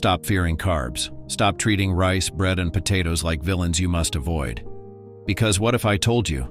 Stop fearing carbs. Stop treating rice, bread, and potatoes like villains you must avoid. Because what if I told you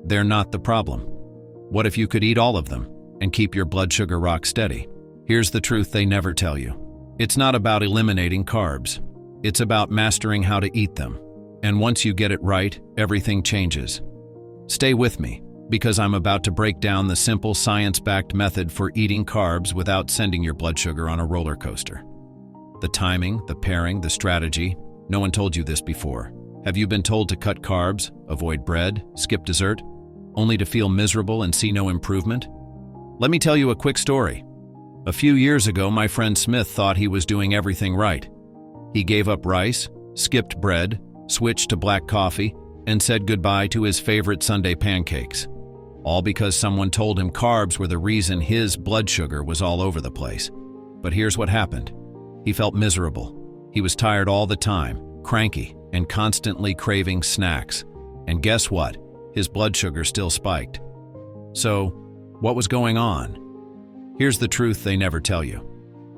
they're not the problem? What if you could eat all of them and keep your blood sugar rock steady? Here's the truth they never tell you. It's not about eliminating carbs. It's about mastering how to eat them. And once you get it right, everything changes. Stay with me, because I'm about to break down the simple science-backed method for eating carbs without sending your blood sugar on a roller coaster. The timing, the pairing, the strategy. No one told you this before. Have you been told to cut carbs, avoid bread, skip dessert, only to feel miserable and see no improvement? Let me tell you a quick story. A few years ago, my friend Smith thought he was doing everything right. He gave up rice, skipped bread, switched to black coffee, and said goodbye to his favorite Sunday pancakes. All because someone told him carbs were the reason his blood sugar was all over the place. But here's what happened. He felt miserable. He was tired all the time, cranky, and constantly craving snacks. And guess what? His blood sugar still spiked. So, what was going on? Here's the truth they never tell you.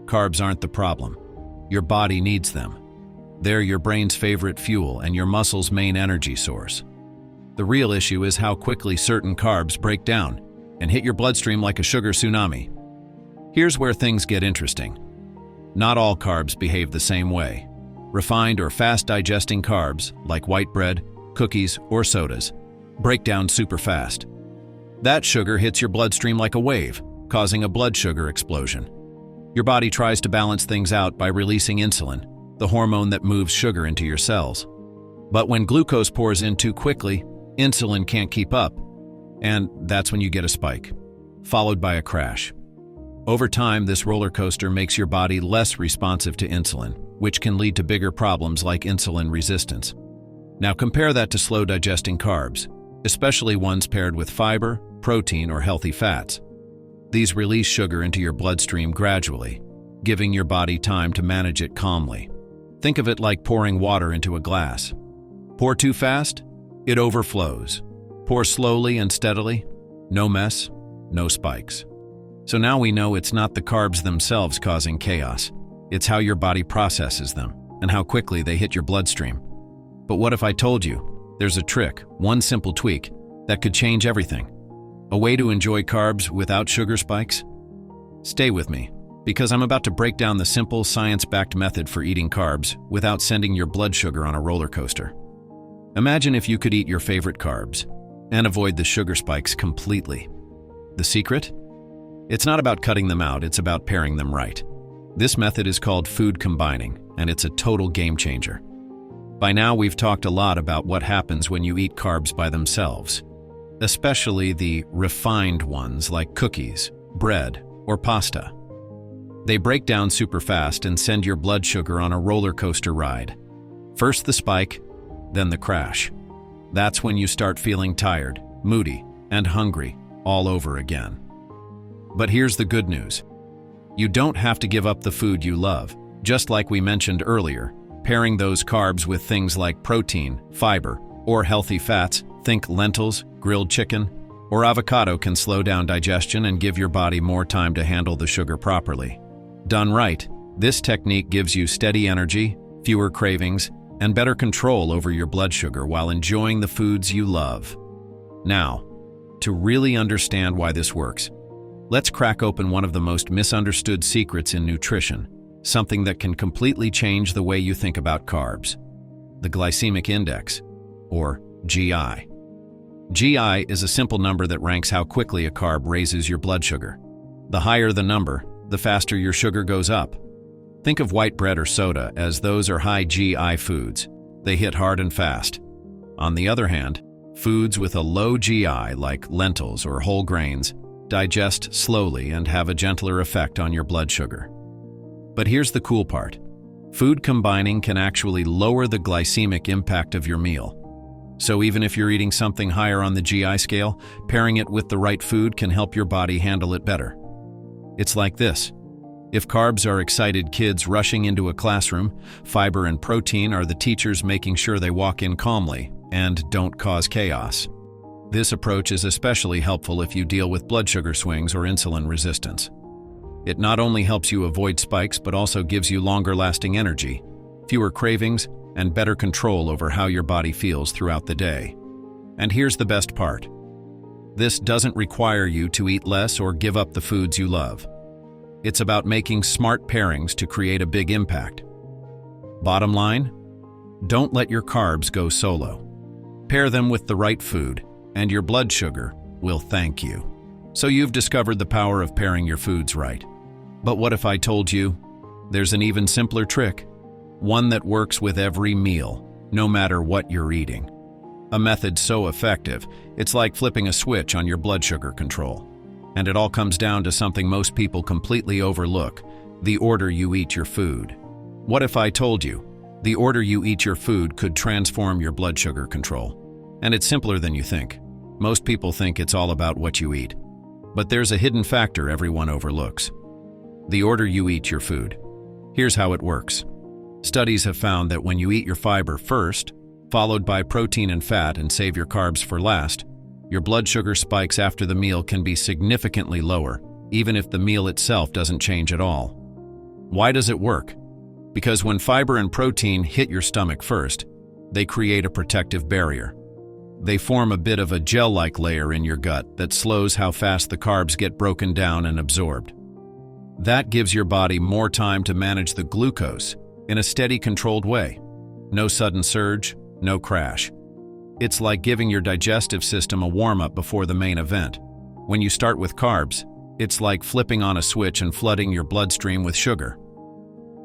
Carbs aren't the problem. Your body needs them. They're your brain's favorite fuel and your muscles' main energy source. The real issue is how quickly certain carbs break down and hit your bloodstream like a sugar tsunami. Here's where things get interesting. Not all carbs behave the same way. Refined or fast-digesting carbs, like white bread, cookies, or sodas, break down super fast. That sugar hits your bloodstream like a wave, causing a blood sugar explosion. Your body tries to balance things out by releasing insulin, the hormone that moves sugar into your cells. But when glucose pours in too quickly, insulin can't keep up, and that's when you get a spike, followed by a crash. Over time, this roller coaster makes your body less responsive to insulin, which can lead to bigger problems like insulin resistance. Now compare that to slow-digesting carbs, especially ones paired with fiber, protein, or healthy fats. These release sugar into your bloodstream gradually, giving your body time to manage it calmly. Think of it like pouring water into a glass. Pour too fast, it overflows. Pour slowly and steadily, no mess, no spikes. So now we know it's not the carbs themselves causing chaos. It's how your body processes them and how quickly they hit your bloodstream. But what if I told you there's a trick, one simple tweak, that could change everything? A way to enjoy carbs without sugar spikes? Stay with me, because I'm about to break down the simple, science-backed method for eating carbs without sending your blood sugar on a roller coaster. Imagine if you could eat your favorite carbs and avoid the sugar spikes completely. The secret? It's not about cutting them out, it's about pairing them right. This method is called food combining, and it's a total game changer. By now, we've talked a lot about what happens when you eat carbs by themselves, especially the refined ones like cookies, bread, or pasta. They break down super fast and send your blood sugar on a roller coaster ride. First the spike, then the crash. That's when you start feeling tired, moody, and hungry all over again. But here's the good news. You don't have to give up the food you love. Just like we mentioned earlier, pairing those carbs with things like protein, fiber, or healthy fats, think lentils, grilled chicken, or avocado, can slow down digestion and give your body more time to handle the sugar properly. Done right, this technique gives you steady energy, fewer cravings, and better control over your blood sugar while enjoying the foods you love. Now, to really understand why this works, let's crack open one of the most misunderstood secrets in nutrition, something that can completely change the way you think about carbs: the glycemic index, or GI. GI is a simple number that ranks how quickly a carb raises your blood sugar. The higher the number, the faster your sugar goes up. Think of white bread or soda, as those are high GI foods. They hit hard and fast. On the other hand, foods with a low GI, like lentils or whole grains, digest slowly and have a gentler effect on your blood sugar. But here's the cool part. Food combining can actually lower the glycemic impact of your meal. So even if you're eating something higher on the GI scale, pairing it with the right food can help your body handle it better. It's like this. If carbs are excited kids rushing into a classroom, fiber and protein are the teachers making sure they walk in calmly and don't cause chaos. This approach is especially helpful if you deal with blood sugar swings or insulin resistance. It not only helps you avoid spikes but also gives you longer-lasting energy, fewer cravings, and better control over how your body feels throughout the day. And here's the best part. This doesn't require you to eat less or give up the foods you love. It's about making smart pairings to create a big impact. Bottom line, don't let your carbs go solo. Pair them with the right food, and your blood sugar will thank you. So you've discovered the power of pairing your foods right. But what if I told you there's an even simpler trick? One that works with every meal, no matter what you're eating. A method so effective, it's like flipping a switch on your blood sugar control. And it all comes down to something most people completely overlook: the order you eat your food. What if I told you the order you eat your food could transform your blood sugar control? And it's simpler than you think. Most people think it's all about what you eat. But there's a hidden factor everyone overlooks: the order you eat your food. Here's how it works. Studies have found that when you eat your fiber first, followed by protein and fat, and save your carbs for last, your blood sugar spikes after the meal can be significantly lower, even if the meal itself doesn't change at all. Why does it work? Because when fiber and protein hit your stomach first, they create a protective barrier. They form a bit of a gel-like layer in your gut that slows how fast the carbs get broken down and absorbed. That gives your body more time to manage the glucose in a steady, controlled way. No sudden surge, no crash. It's like giving your digestive system a warm-up before the main event. When you start with carbs, it's like flipping on a switch and flooding your bloodstream with sugar.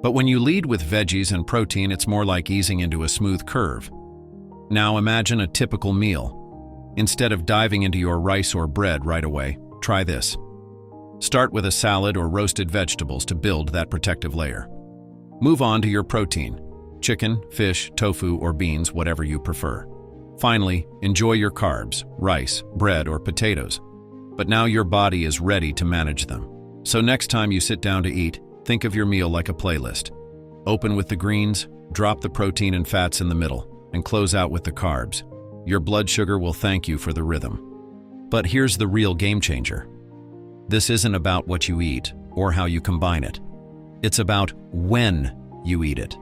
But when you lead with veggies and protein, it's more like easing into a smooth curve. Now imagine a typical meal. Instead of diving into your rice or bread right away, try this. Start with a salad or roasted vegetables to build that protective layer. Move on to your protein: chicken, fish, tofu, or beans, whatever you prefer. Finally, enjoy your carbs: rice, bread, or potatoes. But now your body is ready to manage them. So next time you sit down to eat, think of your meal like a playlist. Open with the greens, drop the protein and fats in the middle, and close out with the carbs. Your blood sugar will thank you for the rhythm. But here's the real game changer. This isn't about what you eat or how you combine it. It's about when you eat it.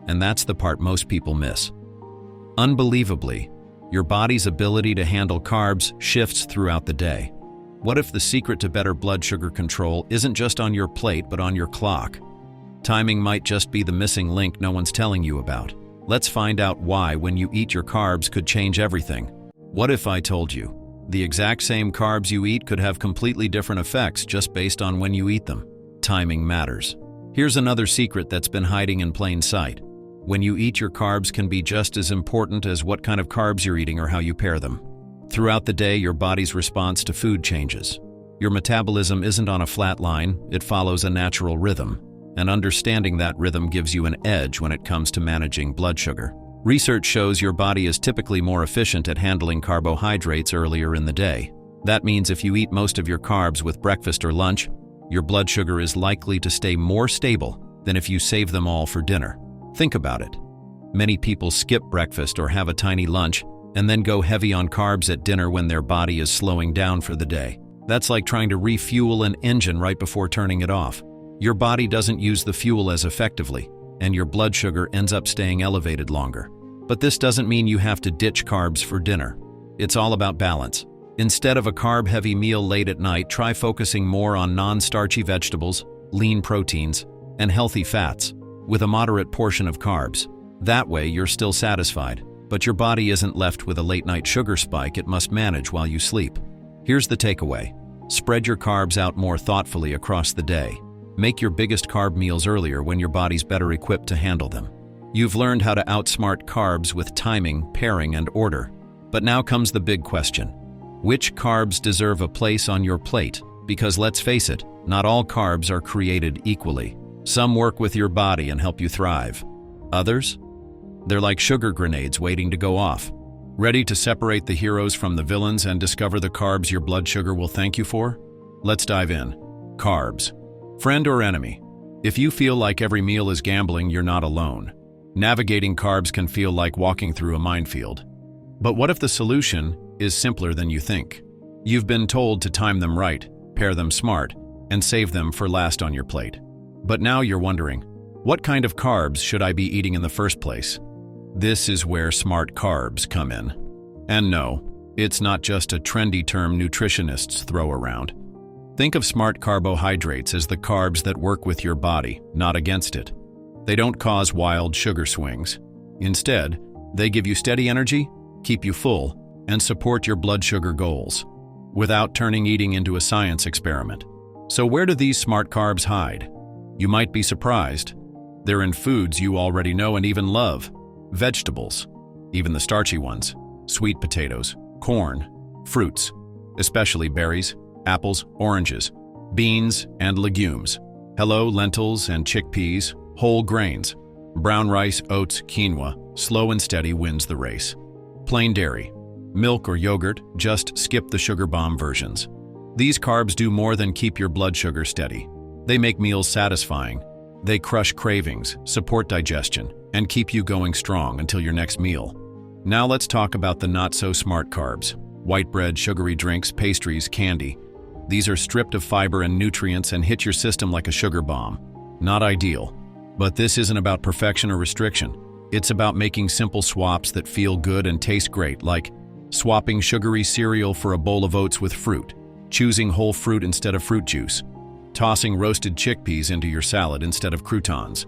And that's the part most people miss. Unbelievably, your body's ability to handle carbs shifts throughout the day. What if the secret to better blood sugar control isn't just on your plate but on your clock? Timing might just be the missing link no one's telling you about. Let's find out why when you eat your carbs could change everything. What if I told you the exact same carbs you eat could have completely different effects just based on when you eat them? Timing matters. Here's another secret that's been hiding in plain sight. When you eat your carbs can be just as important as what kind of carbs you're eating or how you pair them. Throughout the day, your body's response to food changes. Your metabolism isn't on a flat line, it follows a natural rhythm. And understanding that rhythm gives you an edge when it comes to managing blood sugar. Research shows your body is typically more efficient at handling carbohydrates earlier in the day. That means if you eat most of your carbs with breakfast or lunch, your blood sugar is likely to stay more stable than if you save them all for dinner. Think about it. Many people skip breakfast or have a tiny lunch and then go heavy on carbs at dinner when their body is slowing down for the day. That's like trying to refuel an engine right before turning it off. Your body doesn't use the fuel as effectively, and your blood sugar ends up staying elevated longer. But this doesn't mean you have to ditch carbs for dinner. It's all about balance. Instead of a carb-heavy meal late at night, try focusing more on non-starchy vegetables, lean proteins, and healthy fats, with a moderate portion of carbs. That way, you're still satisfied, but your body isn't left with a late-night sugar spike it must manage while you sleep. Here's the takeaway. Spread your carbs out more thoughtfully across the day. Make your biggest carb meals earlier when your body's better equipped to handle them. You've learned how to outsmart carbs with timing, pairing, and order. But now comes the big question. Which carbs deserve a place on your plate? Because let's face it, not all carbs are created equally. Some work with your body and help you thrive. Others? They're like sugar grenades waiting to go off. Ready to separate the heroes from the villains and discover the carbs your blood sugar will thank you for? Let's dive in. Carbs. Friend or enemy? If you feel like every meal is gambling, you're not alone. Navigating carbs can feel like walking through a minefield. But what if the solution is simpler than you think? You've been told to time them right, pair them smart, and save them for last on your plate. But now you're wondering, what kind of carbs should I be eating in the first place? This is where smart carbs come in. And no, it's not just a trendy term nutritionists throw around. Think of smart carbohydrates as the carbs that work with your body, not against it. They don't cause wild sugar swings. Instead, they give you steady energy, keep you full, and support your blood sugar goals, without turning eating into a science experiment. So where do these smart carbs hide? You might be surprised. They're in foods you already know and even love. Vegetables, even the starchy ones, sweet potatoes, corn, fruits, especially berries, apples, oranges, beans, and legumes. Hello, lentils and chickpeas, whole grains, brown rice, oats, quinoa, slow and steady wins the race. Plain dairy, milk or yogurt, just skip the sugar bomb versions. These carbs do more than keep your blood sugar steady. They make meals satisfying. They crush cravings, support digestion, and keep you going strong until your next meal. Now let's talk about the not-so-smart carbs. White bread, sugary drinks, pastries, candy. These are stripped of fiber and nutrients and hit your system like a sugar bomb. Not ideal. But this isn't about perfection or restriction. It's about making simple swaps that feel good and taste great, like swapping sugary cereal for a bowl of oats with fruit, choosing whole fruit instead of fruit juice, tossing roasted chickpeas into your salad instead of croutons,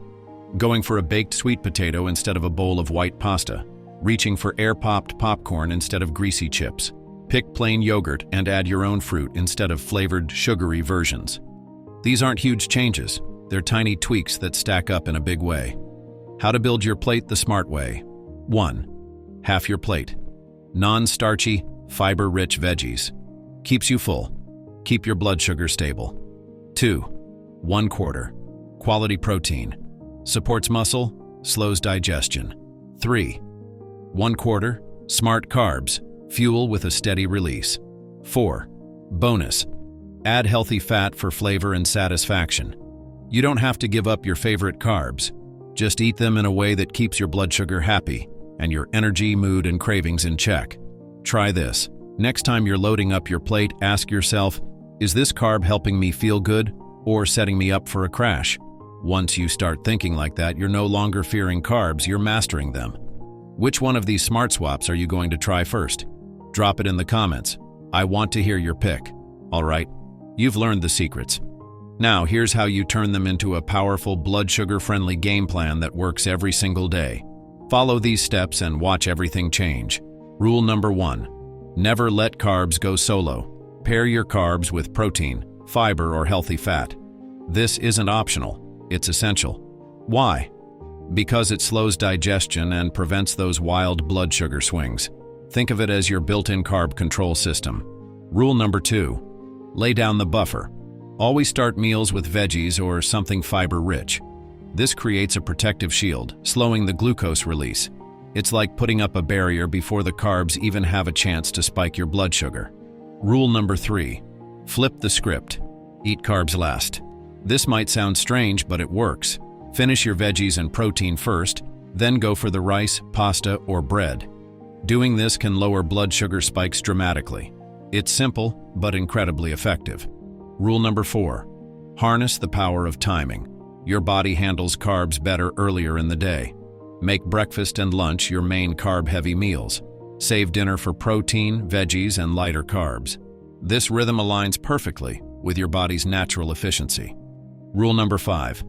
going for a baked sweet potato instead of a bowl of white pasta, reaching for air-popped popcorn instead of greasy chips. Pick plain yogurt and add your own fruit instead of flavored, sugary versions. These aren't huge changes. They're tiny tweaks that stack up in a big way. How to build your plate the smart way. 1. Half your plate. Non-starchy, fiber-rich veggies. Keeps you full. Keep your blood sugar stable. 2. 1/4. Quality protein. Supports muscle, slows digestion. 3. 1/4. Smart carbs. Fuel with a steady release. 4. Bonus. Add healthy fat for flavor and satisfaction. You don't have to give up your favorite carbs. Just eat them in a way that keeps your blood sugar happy and your energy, mood, and cravings in check. Try this. Next time you're loading up your plate, ask yourself, is this carb helping me feel good or setting me up for a crash? Once you start thinking like that, you're no longer fearing carbs, you're mastering them. Which one of these smart swaps are you going to try first? Drop it in the comments. I want to hear your pick. All right, you've learned the secrets. Now here's how you turn them into a powerful blood sugar-friendly game plan that works every single day. Follow these steps and watch everything change. Rule number 1. Never let carbs go solo. Pair your carbs with protein, fiber, or healthy fat. This isn't optional, it's essential. Why? Because it slows digestion and prevents those wild blood sugar swings. Think of it as your built-in carb control system. Rule number 2. Lay down the buffer. Always start meals with veggies or something fiber-rich. This creates a protective shield, slowing the glucose release. It's like putting up a barrier before the carbs even have a chance to spike your blood sugar. Rule number 3. Flip the script. Eat carbs last. This might sound strange, but it works. Finish your veggies and protein first, then go for the rice, pasta, or bread. Doing this can lower blood sugar spikes dramatically. It's simple, but incredibly effective. Rule number 4. Harness the power of timing. Your body handles carbs better earlier in the day. Make breakfast and lunch your main carb-heavy meals. Save dinner for protein, veggies, and lighter carbs. This rhythm aligns perfectly with your body's natural efficiency. Rule number 5.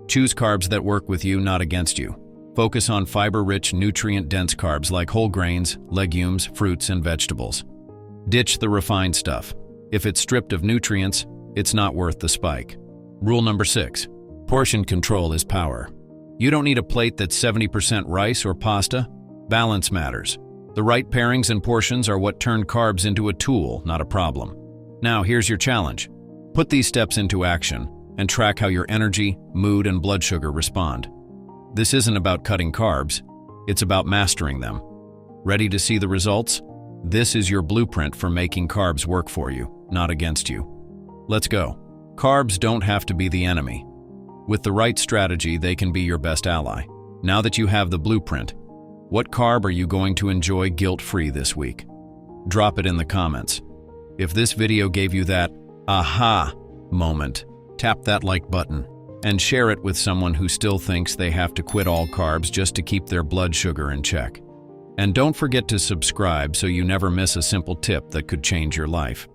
Choose carbs that work with you, not against you. Focus on fiber-rich, nutrient-dense carbs like whole grains, legumes, fruits, and vegetables. Ditch the refined stuff. If it's stripped of nutrients, it's not worth the spike. Rule number 6. Portion control is power. You don't need a plate that's 70% rice or pasta. Balance matters. The right pairings and portions are what turn carbs into a tool, not a problem. Now, here's your challenge. Put these steps into action and track how your energy, mood, and blood sugar respond. This isn't about cutting carbs, it's about mastering them. Ready to see the results? This is your blueprint for making carbs work for you, not against you. Let's go. Carbs don't have to be the enemy. With the right strategy, they can be your best ally. Now that you have the blueprint, what carb are you going to enjoy guilt-free this week? Drop it in the comments. If this video gave you that aha moment, tap that like button and share it with someone who still thinks they have to quit all carbs just to keep their blood sugar in check. And don't forget to subscribe so you never miss a simple tip that could change your life.